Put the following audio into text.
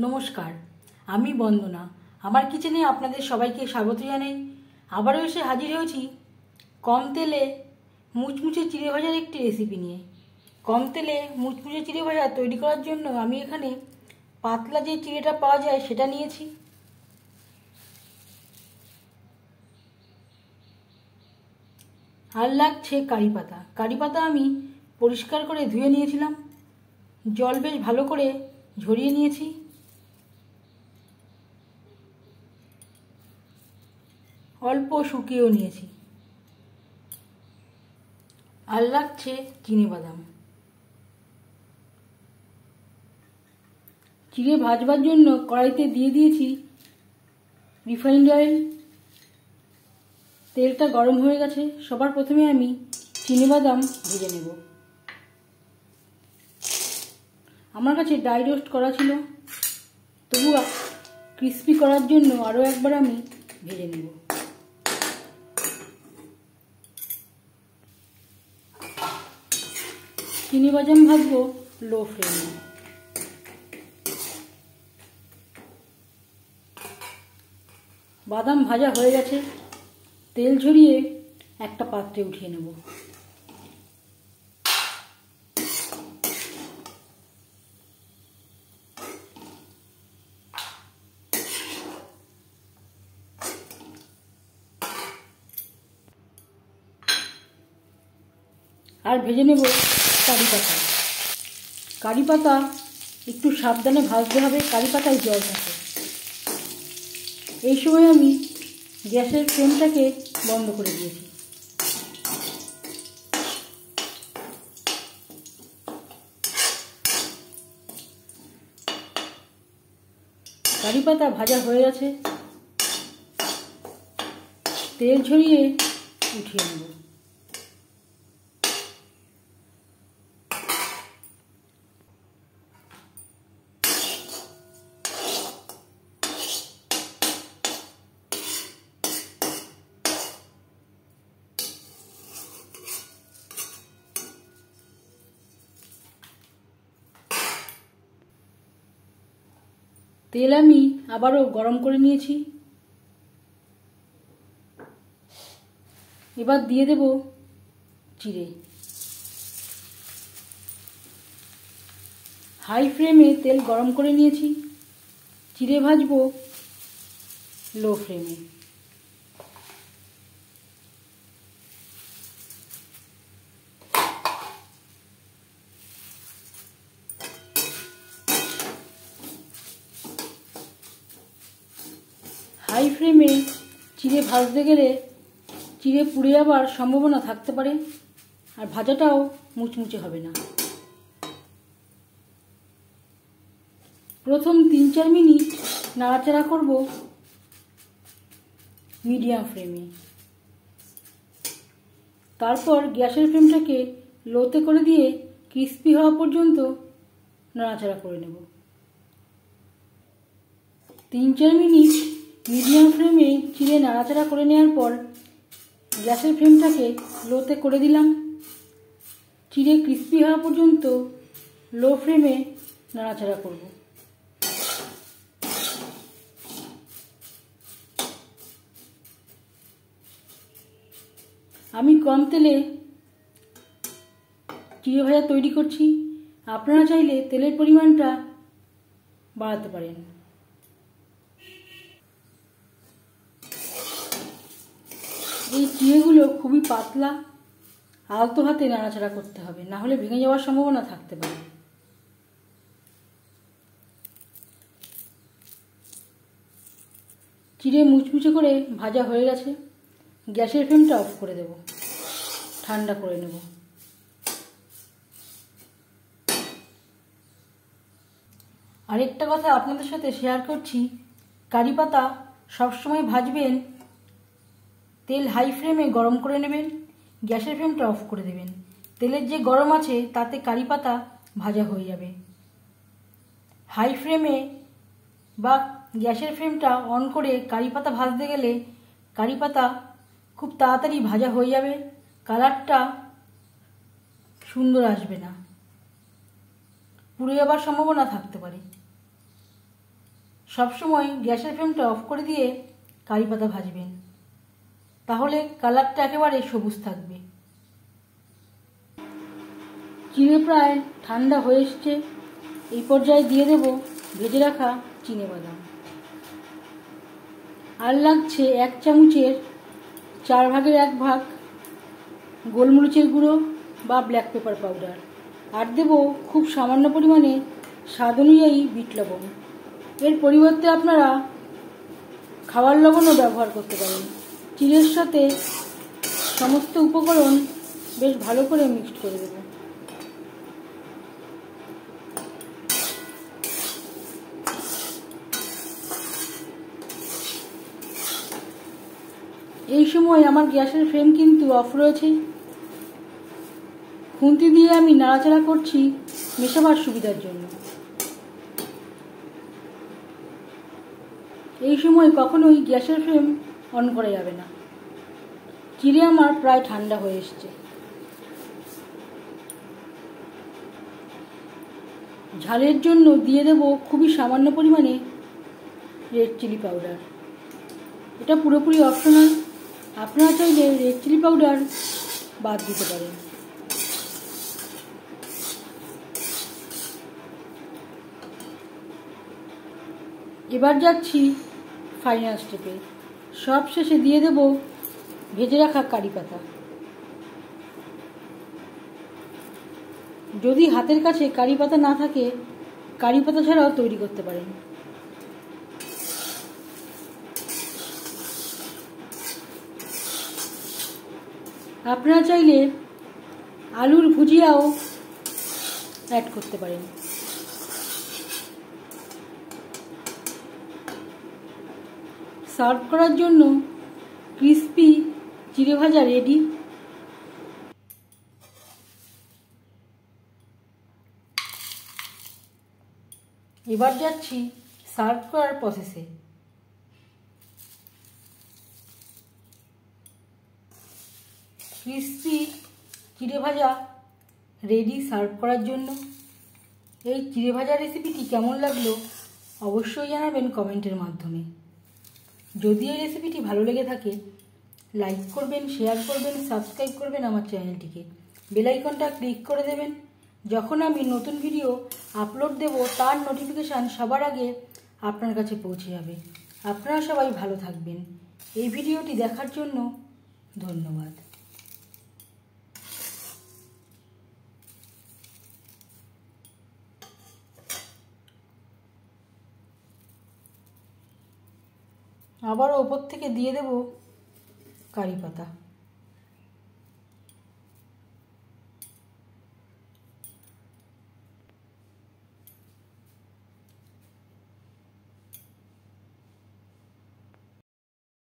নমস্কার, আমি বন্দনা। আমার কিচেনে আপনাদের সবাইকে স্বাগত জানাই। আবারও এসে হাজির হয়েছি কম তেলে মুচমুচে চিড়ে ভাজার একটি রেসিপি নিয়ে। কম তেলে মুচমুচে চিড়ে ভাজা তৈরি করার জন্য আমি এখানে পাতলা যে চিড়েটা পাওয়া যায় সেটা নিয়েছি। আর লাগছে কারি পাতা। কারি পাতা আমি পরিষ্কার করে ধুয়ে নিয়েছিলাম, জল বেশ ভালো করে ঝরিয়ে নিয়েছি। অল্প শুকিয়েও নিয়েছি। আর লাগছে চিনেবাদাম। চিড়ে ভাজবার জন্য কড়াইতে দিয়ে দিয়েছি রিফাইন্ড অয়েল। তেলটা গরম হয়ে গেছে। সবার প্রথমে আমি চিনেবাদাম ভেজে নেব। আমার কাছে ড্রাই রোস্ট করা ছিল, তবু ক্রিস্পি করার জন্য আরও একবার আমি ভেজে নেব। চিনেবাদাম ভাজবো লো ফ্লেমে। বাদাম ভাজা হয়ে গেছে। তেল ঝরিয়ে একটা পাত্রে উঠিয়ে নেব। আর ভেজে নেব কারি পাতা। কারি পাতা একটু সাবধানে ভাজতে হবে, কারি পাতায় জল থাকে। এই সময় আমি গ্যাসের ফ্লেমটাকে বন্ধ করে দিয়েছি। কারি পাতা ভাজা হয়ে গেছে। তেল ঝরিয়ে উঠিয়ে নেব। তেল আমি আবারও গরম করে নিয়েছি। এবার দিয়ে দেব চিড়ে। হাই ফ্লেমে তেল গরম করে নিয়েছি। চিড়ে ভাজবো লো ফ্লেমে। হাই ফ্লেমে চিড়ে ভাজতে গেলে চিড়ে পুড়ে যাবার সম্ভাবনা থাকতে পারে, আর ভাজাটাও মুচমুচে হবে না। প্রথম 3-4 মিনিট নাড়াচাড়া করব মিডিয়াম ফ্লেমে। তারপর গ্যাসের ফ্লেমটাকে লোতে করে দিয়ে ক্রিস্পি হওয়া পর্যন্ত নাড়াচাড়া করে নেব। 3-4 মিনিট মিডিয়াম ফ্লেমে চিড়ে নাড়াচাড়া করে নেওয়ার পর গ্যাসের ফ্লেমটাকে লোতে করে দিলাম। চিড়ে ক্রিস্পি হওয়া পর্যন্ত লো ফ্লেমে নাড়াচাড়া করব। আমি কম তেলে চিড়ে ভাজা তৈরি করছি। আপনারা চাইলে তেলের পরিমাণটা বাড়াতে পারেন। এই চিড়েগুলো খুবই পাতলা, আলতো হাতে নাড়াচাড়া করতে হবে, না হলে ভেঙে যাওয়ার সম্ভাবনা থাকতে পারে। চিড়ে মুচমুচে করে ভাজা হয়ে গেছে। গ্যাসের ফ্লেমটা অফ করে দেব, ঠান্ডা করে নেব। আরেকটা কথা আপনাদের সাথে শেয়ার করছি, কারি পাতা সবসময় ভাজবেন তেল হাই ফ্লেমে গরম করে নেবেন, গ্যাসের ফ্লেমটা অফ করে দেবেন। তেলের যে গরম আছে তাতে কারি পাতা ভাজা হয়ে যাবে। হাই ফ্লেমে বা গ্যাসের ফ্লেমটা অন করে কারি পাতা ভাজতে গেলে কারি পাতা খুব তাড়াতাড়ি ভাজা হয়ে যাবে, কালারটা সুন্দর আসবে না, পুড়ে যাবার সম্ভাবনা থাকতে পারে। সবসময় গ্যাসের ফ্লেমটা অফ করে দিয়ে কারি পাতা ভাজবেন, তাহলে কালারটা একেবারে সবুজ থাকবে। চিড়ে প্রায় ঠান্ডা হয়ে এসছে। এই পর্যায়ে দিয়ে দেব ভেজে রাখা চিনেবাদাম। আর লাগছে 1 চামচের 4 ভাগের 1 ভাগ গোলমরিচের গুঁড়ো বা ব্ল্যাক পেপার পাউডার। আর দেব খুব সামান্য পরিমাণে স্বাদ অনুযায়ী বিট লবণ। এর পরিবর্তে আপনারা খাবার লবণও ব্যবহার করতে পারেন। চিড়ের সাথে সমস্ত উপকরণ বেশ ভালো করে মিক্সড করে দেব। এই সময় আমার গ্যাসের ফ্লেম কিন্তু অফ রয়েছে। খুন্তি দিয়ে আমি নাড়াচাড়া করছি মেশাবার সুবিধার জন্য। এই সময় কখনোই গ্যাসের ফ্লেম অন করা যাবে না। চিড়ে আমার প্রায় ঠান্ডা হয়ে এসছে। ঝালের জন্য দিয়ে দেব খুবই সামান্য পরিমাণে রেড চিলি পাউডার। এটা পুরোপুরি অপশনাল, আপনারা চাইলে রেড চিলি পাউডার বাদ দিতে পারেন। এবার যাচ্ছি ফাইনাল স্টেপে। সব শেষে দিয়ে দেব ভেজে রাখা কারি পাতা। যদি হাতের কাছে কারি পাতা না থাকে, কারি পাতা ছাড়াও তৈরি করতে পারেন। আপনারা চাইলে আলুর ভুজিয়াও অ্যাড করতে পারেন। সার্ভ করার জন্য ক্রিস্পি চিড়ে ভাজা রেডি। এবার যাচ্ছি সার্ভ করার প্রসেসে। ক্রিস্পি চিড়ে ভাজা রেডি সার্ভ করার জন্য। এই চিড়ে ভাজা রেসিপিটি কেমন লাগলো অবশ্যই জানাবেন কমেন্টের মাধ্যমে। যদি এই রেসিপিটি ভালো লেগে থাকে লাইক করবেন, শেয়ার করবেন, সাবস্ক্রাইব করবেন আমার চ্যানেলটিকে। বেল আইকনটা ক্লিক করে দেবেন। যখন আমি নতুন ভিডিও আপলোড দেব তার নোটিফিকেশান সবার আগে আপনার কাছে পৌঁছে যাবে। আপনারা সবাই ভালো থাকবেন। এই ভিডিওটি দেখার জন্য ধন্যবাদ। আবারও ওপর থেকে দিয়ে দেব কারি পাতা।